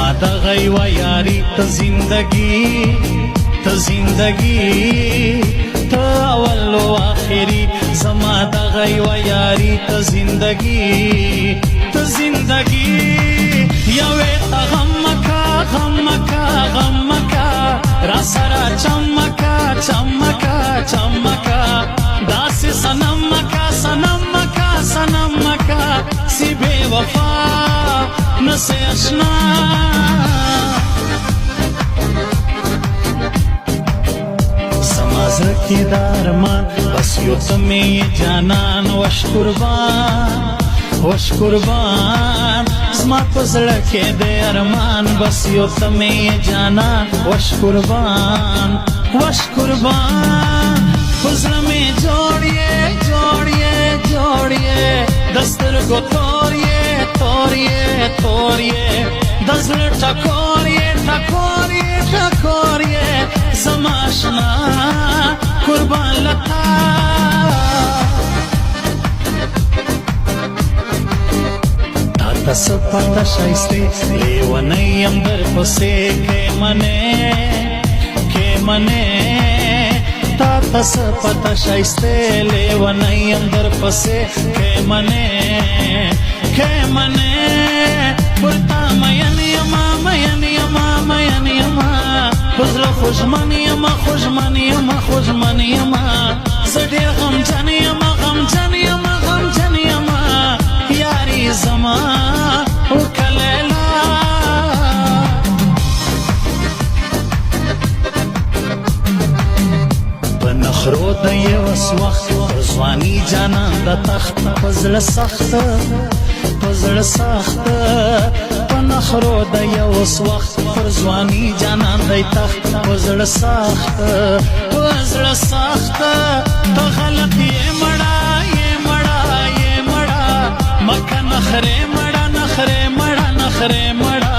زما د غیو یاری ته زندگی ته اول و آخری زما د غیو یاری ته زندگی یوې ته غم مکا را سره چمکا داسې صنم مکا سی بے وفا نسے اشنا سمازر کی دارمان بس یو تمہیں جانان وش قربان زما پزړه کې د ارمان بس یو تمہیں جانان وش قربان پزړه میں جوړیے دستر کو توریے دزل ټکوریے زما اشنا قربان لتا تاسو پتا شایسته لیونیم در پسې کې منه تاسو پتا شایسته لیونیم در پسې کې منه پرتا مین یما بزر خوشمن یما زډیر غمجن یما یاری زما او کلیلا بنخرو د یو وخت ځواني جانان د تخت پزړه سخت بنخرو د یو وخت پر ځواني جانان د تخت پزړه سخت ته غلط یې مړه مکه نخره مړه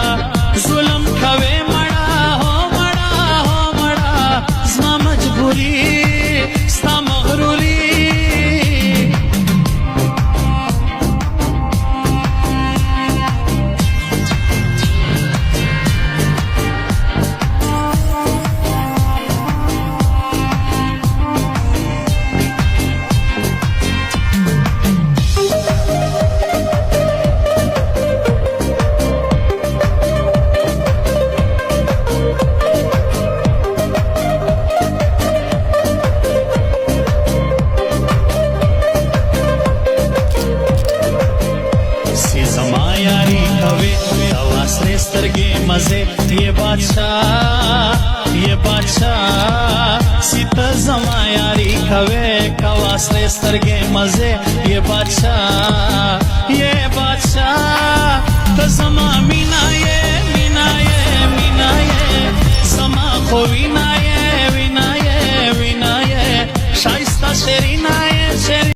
ظلم کوي مړه زما مجبوری ستا مغروری ये बादशाह सीता जमा यारी खवे कवासरे स्तरगे मजे ये बादशाह